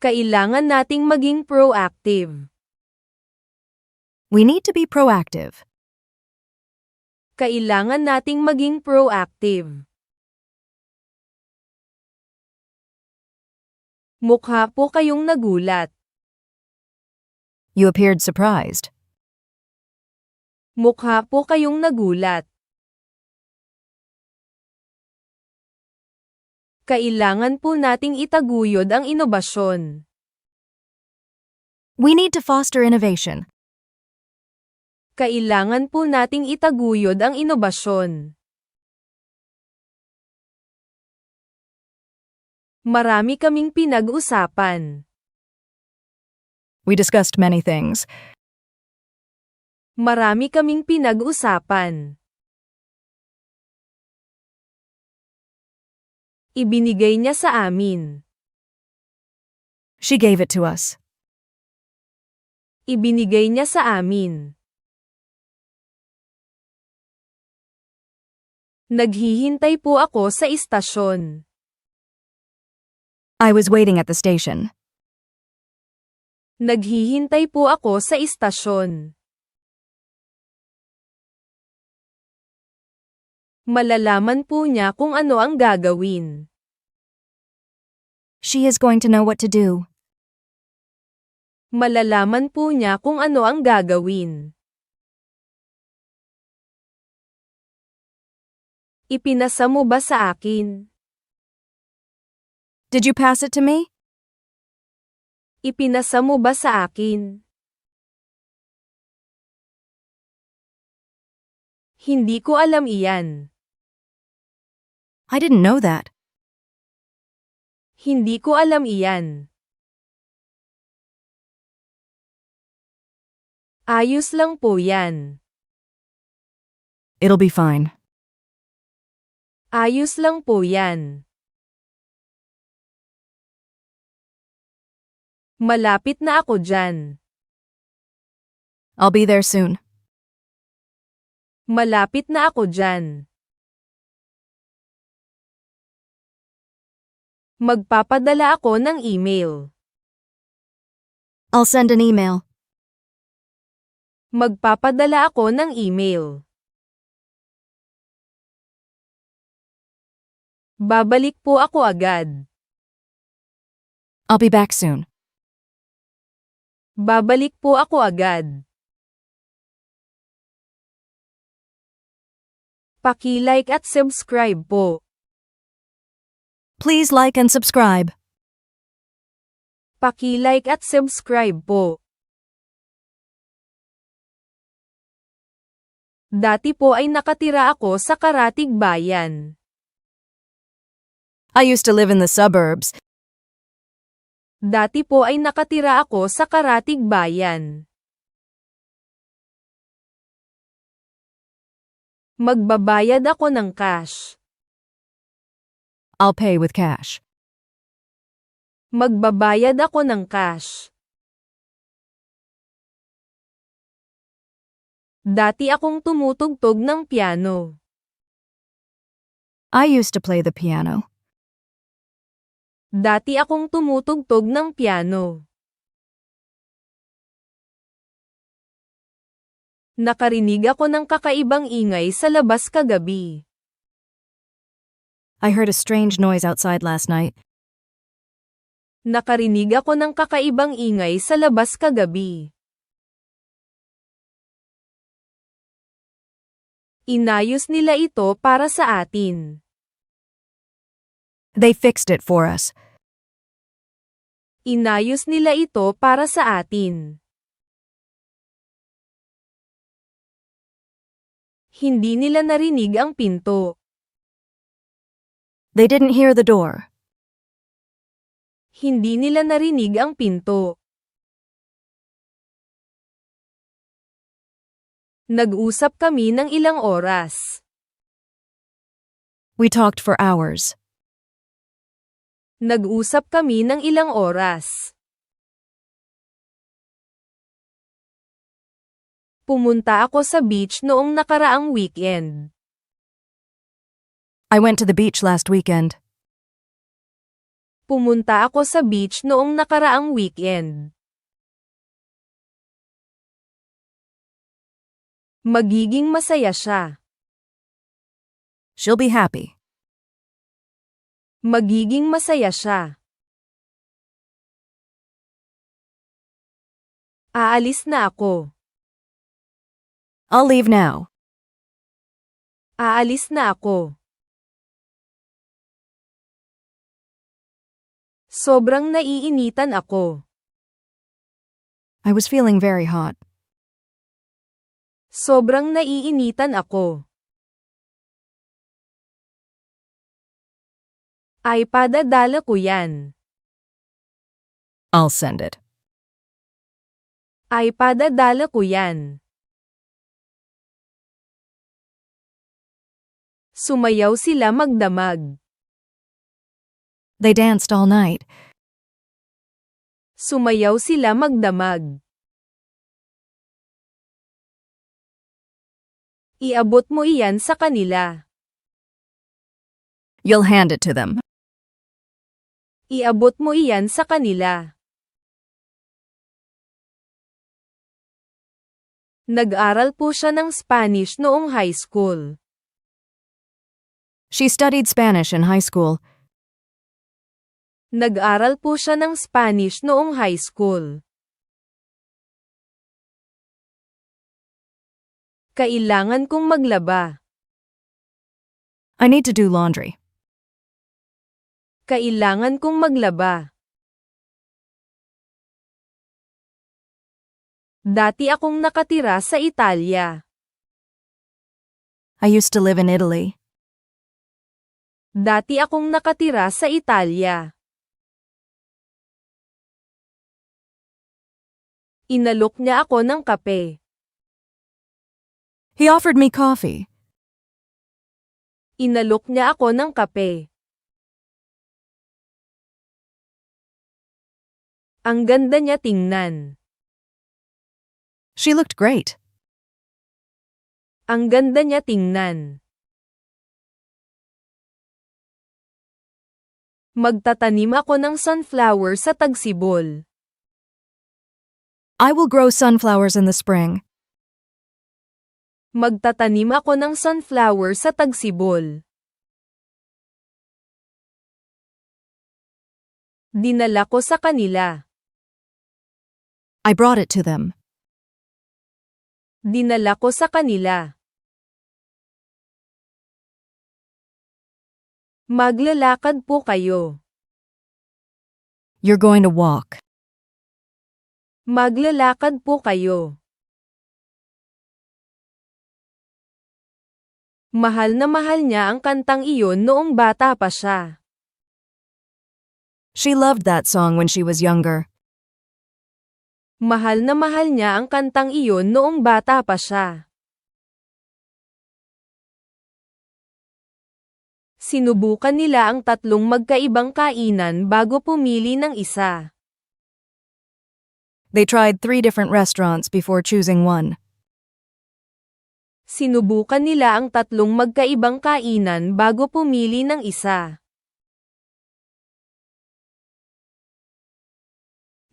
Kailangan nating maging proactive. We need to be proactive. Kailangan nating maging proactive. Mukha po kayong nagulat. You appeared surprised. Mukha po kayong nagulat. Kailangan po nating itaguyod ang inobasyon. We need to foster innovation. Kailangan po nating itaguyod ang inobasyon. Marami kaming pinag-usapan. We discussed many things. Marami kaming pinag-usapan. Ibinigay niya sa amin. She gave it to us. Ibinigay niya sa amin. Naghihintay po ako sa istasyon. I was waiting at the station. Naghihintay po ako sa istasyon. Malalaman po niya kung ano ang gagawin. She is going to know what to do. Malalaman po niya kung ano ang gagawin. Ipinasa mo ba sa akin? Did you pass it to me? Ipinasa mo ba sa akin? Hindi ko alam iyan. I didn't know that. Hindi ko alam iyan. Ayos lang po yan. It'll be fine. Ayos lang po yan. Malapit na ako dyan. I'll be there soon. Malapit na ako dyan. Magpapadala ako ng email. I'll send an email. Magpapadala ako ng email. Babalik po ako agad. I'll be back soon. Babalik po ako agad. Paki-like at subscribe po. Please like and subscribe. Paki-like at subscribe po. Dati po ay nakatira ako sa Karatig Bayan. I used to live in the suburbs. Dati po ay nakatira ako sa Karatig Bayan. Magbabayad ako ng cash. I'll pay with cash. Magbabayad ako ng cash. Dati akong tumutugtog ng piano. I used to play the piano. Dati akong tumutugtog ng piano. Nakarinig ako ng kakaibang ingay sa labas kagabi. I heard a strange noise outside last night. Nakarinig ako ng kakaibang ingay sa labas kagabi. Inayos nila ito para sa atin. They fixed it for us. Inayos nila ito para sa atin. Hindi nila narinig ang pinto. They didn't hear the door. Hindi nila narinig ang pinto. Nag-usap kami ng ilang oras. We talked for hours. Nag-usap kami ng ilang oras. Pumunta ako sa beach noong nakaraang weekend. I went to the beach last weekend. Pumunta ako sa beach noong nakaraang weekend. Magiging masaya siya. She'll be happy. Magiging masaya siya. Aalis na ako. I'll leave now. Aalis na ako. Sobrang naiinitan ako. I was feeling very hot. Sobrang naiinitan ako. Ay padadala ko yan. I'll send it. Ay padadala ko yan. Sumayaw sila magdamag. They danced all night. Sumayaw sila magdamag. Iabot mo iyan sa kanila. You'll hand it to them. Iabot mo iyan sa kanila. Nag-aral po siya ng Spanish noong high school. She studied Spanish in high school. Nag-aral po siya ng Spanish noong high school. Kailangan kong maglaba. I need to do laundry. Kailangan kong maglaba. Dati akong nakatira sa Italia. I used to live in Italy. Dati akong nakatira sa Italia. Inalok niya ako ng kape. He offered me coffee. Inalok niya ako ng kape. Ang ganda niya tingnan. She looked great. Ang ganda niya tingnan. Magtatanim ako ng sunflower sa Tagsibol. I will grow sunflowers in the spring. Magtatanim ako ng sunflower sa Tagsibol. Dinala ko sa kanila. I brought it to them. Dinala ko sa kanila. Maglalakad po kayo. You're going to walk. Maglalakad po kayo. Mahal na mahal niya ang kantang iyon noong bata pa siya. She loved that song when she was younger. Mahal na mahal niya ang kantang iyon noong bata pa siya. Sinubukan nila ang tatlong magkaibang kainan bago pumili ng isa. They tried 3 different restaurants before choosing one. Sinubukan nila ang tatlong magkaibang kainan bago pumili ng isa.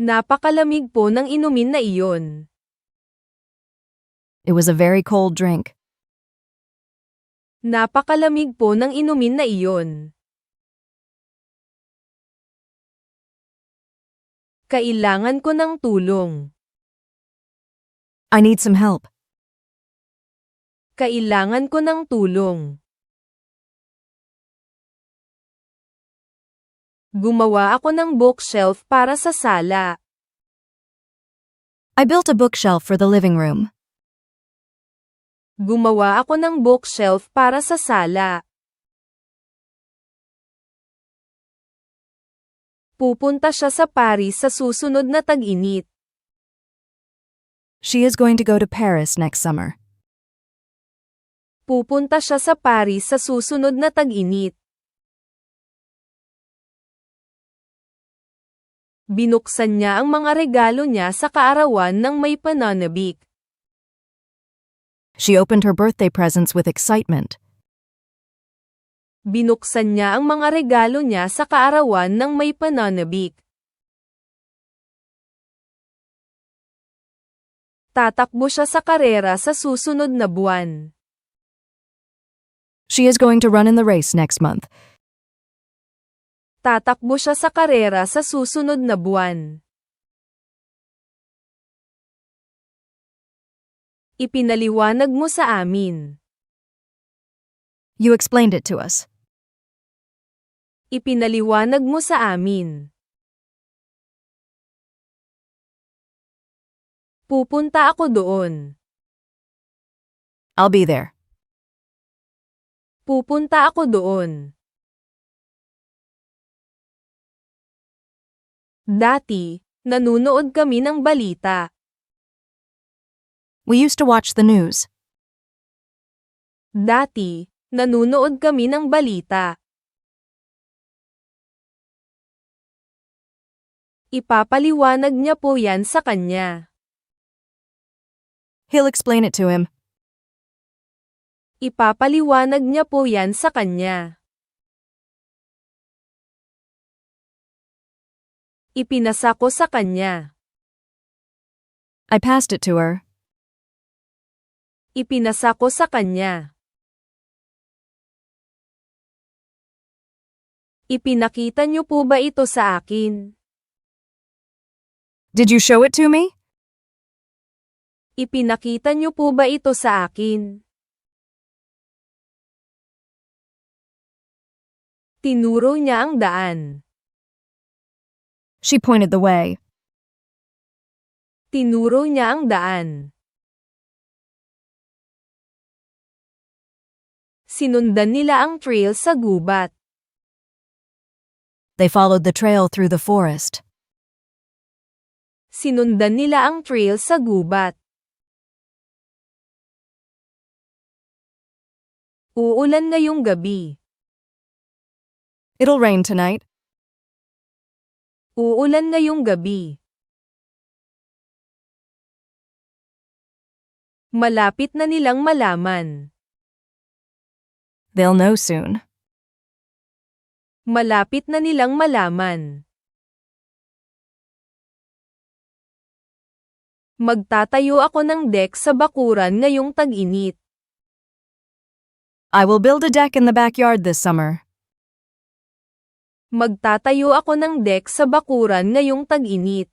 Napakalamig po ng inumin na iyon. It was a very cold drink. Napakalamig po ng inumin na iyon. Kailangan ko ng tulong. I need some help. Kailangan ko ng tulong. Gumawa ako ng bookshelf para sa sala. I built a bookshelf for the living room. Gumawa ako ng bookshelf para sa sala. Pupunta siya sa Paris sa susunod na tag-init. She is going to go to Paris next summer. Pupunta siya sa Paris sa susunod na tag-init. Binuksan niya ang mga regalo niya sa kaarawan ng may pananabik. She opened her birthday presents with excitement. Binuksan niya ang mga regalo niya sa kaarawan ng may pananabik. Tatakbo siya sa karera sa susunod na buwan. She is going to run in the race next month. Tatakbo siya sa karera sa susunod na buwan. Ipinaliwanag mo sa amin. You explained it to us. Ipinaliwanag mo sa amin. Pupunta ako doon. I'll be there. Pupunta ako doon. Dati, nanunood kami ng balita. We used to watch the news. Dati, nanunood kami ng balita. Ipapaliwanag niya po yan sa kanya. He'll explain it to him. Ipapaliwanag niya po yan sa kanya. Ipinasa ko sa kanya. I passed it to her. Ipinasa ko sa kanya. Ipinakita niyo po ba ito sa akin? Did you show it to me? Ipinakita niyo po ba ito sa akin? Tinuro niya ang daan. She pointed the way. Tinuro niya ang daan. Sinundan nila ang trail sa gubat. They followed the trail through the forest. Sinundan nila ang trail sa gubat. Uulan ngayong gabi. It'll rain tonight. Uulan ngayong gabi. Malapit na nilang malaman. They'll know soon. Malapit na nilang malaman. Magtatayo ako ng deck sa bakuran ngayong tag-init. I will build a deck in the backyard this summer. Magtatayo ako ng deck sa bakuran ngayong tag-init.